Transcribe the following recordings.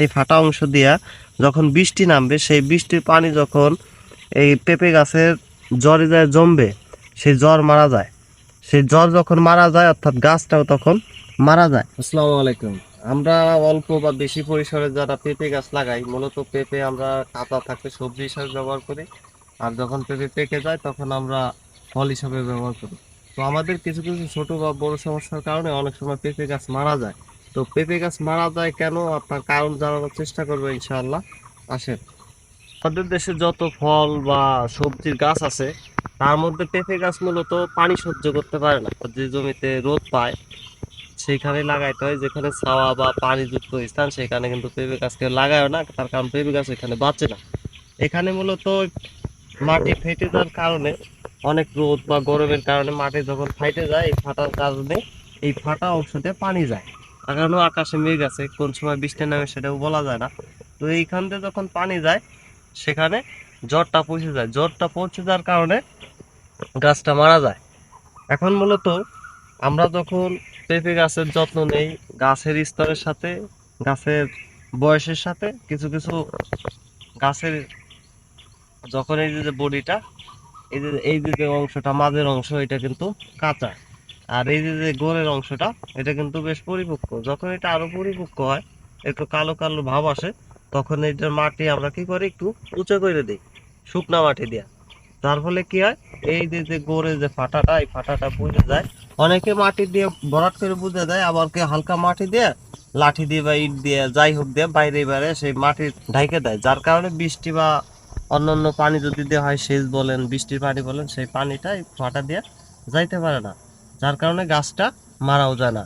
এই ফাটা অংশ দিয়া যখন বৃষ্টি নামবে, সেই বৃষ্টির পানি যখন এই পেঁপে গাছের জ্বরে যায় জমবে, সেই জ্বর মারা যায়। সেই জ্বর যখন মারা যায় অর্থাৎ গাছটাও তখন মারা যায়। আসসালামু আলাইকুম। আমরা অল্প বা বেশি পরিসরে যারা পেঁপে গাছ লাগাই, মূলত পেঁপে আমরা কাঁচা থাকলে সবজি হিসাবে ব্যবহার করি, আর যখন পেঁপে পেকে যায় তখন আমরা ফল হিসাবে ব্যবহার করি। তো আমাদের কিছু কিছু ছোট বা বড় সমস্যার কারণে অনেক সময় পেঁপে গাছ মারা যায়। তো পেঁপে গাছ মারা যায় কেন, আপনার কারণ জানানোর চেষ্টা করবো ইনশাআল্লাহ। আসেন। আমাদের দেশে যত ফল বা সবজির গাছ আছে, তার মধ্যে পেঁপে গাছ মূলত পানি সহ্য করতে পারে না। যে জমিতে রোদ পায় সেইখানে লাগাইতে হয়, যেখানে ছাওয়া বা পানিযুক্ত স্থান সেখানে কিন্তু পেঁপে গাছ কেউ লাগায় না, তার কারণ পেঁপে গাছ এখানে বাঁচে না। এখানে মূলত মাটি ফেটে যাওয়ার কারণে, অনেক রোদ বা গরমের কারণে মাটি যখন ফাইটে যায়, এই ফাটার কারণে এই ফাটা অংশতে পানি যায়। এখনো আকাশে মেঘ আছে, কোন সময় বৃষ্টি নামে সেটাও বলা যায় না। তো এইখান থেকে যখন পানি যায়, সেখানে জ্বরটা পৌঁছে যায়। জ্বরটা পৌঁছে যাওয়ার কারণে গাছটা মারা যায়। এখন মূলত আমরা যখন পেঁপে গাছের যত্ন নেই, গাছের স্তরের সাথে, গাছের বয়সের সাথে, কিছু কিছু গাছের যখন এই যে বডিটা, এই যে অংশটা, মাঝের অংশ, এটা কিন্তু কাঁচা। আর এই যে গোড়ের অংশটা, এটা কিন্তু বেশ পরিপক্ক। যখন এটা আরো পরিপক্ক হয়, একটু কালো কালো ভাব আসে, তখন এইটার মাটি আমরা কি করি, একটু উঁচু করে দিই শুকনা মাটি দিয়ে। তার ফলে কি হয়, এই যে গোড়ের যে ফাটাটা, এই ফাটাটা বুঝে যায়। অনেকে মাটি দিয়ে ভরাট করে বুঝে দেয়, আবার কেউ হালকা মাটি দিয়ে, লাঠি দিয়ে বা ইট দিয়ে, যাই হোক দিয়ে বাইরে বাইরে সেই মাটি ঢাইকে দেয়। যার কারণে বৃষ্টি বা অন্যান্য পানি যদি দেওয়া হয়, সেচ বলেন, বৃষ্টির পানি বলেন, সেই পানিটা এই ফাটা দিয়ে যাইতে পারে না। যার কারণে গাছটা মারাও যায় না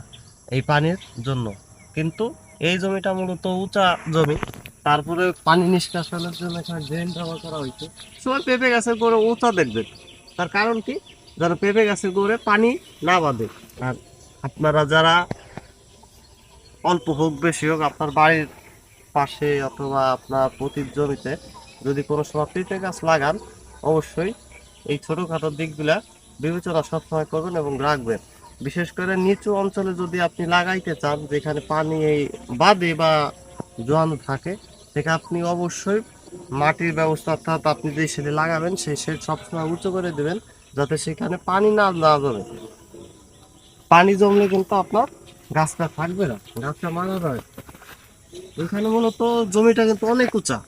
এই পানির জন্য। কিন্তু এই জমিটা মূলত উঁচা জমি, তারপরে পানি নিষ্কাশনের জন্য এখানে ড্রেন ব্যবহার করা হয়েছে। সবাই পেঁপে গাছের গোড়ে উঁচা দেখবেন, তার কারণ কি, যারা পেঁপে গাছের গোড়ে পানি না বাঁধে। আর আপনারা যারা অল্প হোক বেশি হোক, আপনার বাড়ির পাশে অথবা আপনার প্রতি জমিতে যদি কোনো সময় পেঁপে গাছ লাগান, অবশ্যই এই ছোটোখাটো দিকগুলা বিবেচনা সবসময় করবেন এবং রাখবেন। বিশেষ করে নিচু অঞ্চলে যদি আপনি লাগাইতে চান, যেখানে পানি এই বাদে বা জোয়ানো থাকে, সেখানে আপনি অবশ্যই মাটির ব্যবস্থা, অর্থাৎ আপনি যে শেডে লাগাবেন সেই শেড সবসময় উঁচু করে দেবেন, যাতে সেখানে পানি না জমে। পানি জমলে কিন্তু আপনার গাছটা থাকবে না, গাছটা মারা যাবে। ওইখানে মূলত জমিটা কিন্তু অনেক উঁচা।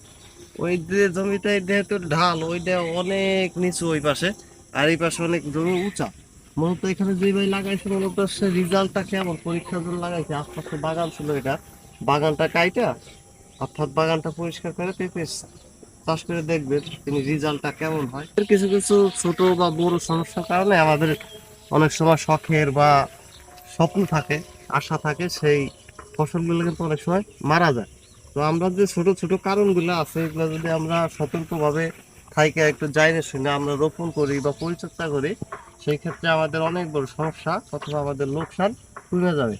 ওই যে জমিটা যেহেতু ঢাল, ওইটা অনেক নিচু ওই পাশে, আর এই পাশে অনেক জমি উঁচা। মূলত এখানে যে ভাই লাগাইছে, মূলত সে রেজাল্টটা কেমন পরীক্ষার জন্য লাগাইছে। আস্তে বাগান ছিল এটা, বাগানটা কাইটা, অর্থাৎ বাগানটা পরিষ্কার করে পেঁপে চাষ করে দেখবেন তিনি রেজাল্টটা কেমন হয়। কিছু কিছু ছোট বা বড় সমস্যার কারণে আমাদের অনেক সময় শখের বা স্বপ্ন থাকে, আশা থাকে, সেই ফসলগুলো কিন্তু অনেক সময় মারা যায়। তো আমরা যে ছোট ছোট কারণগুলো আছে, এগুলো যদি আমরা সতর্কভাবে থাইকে একটু জাইনে শুনে আমরা রোপণ করি বা পরিচর্যা করি, সেই ক্ষেত্রে আমাদের অনেক বড় সমস্যা অথবা আমাদের লোকসান কমে যাবে।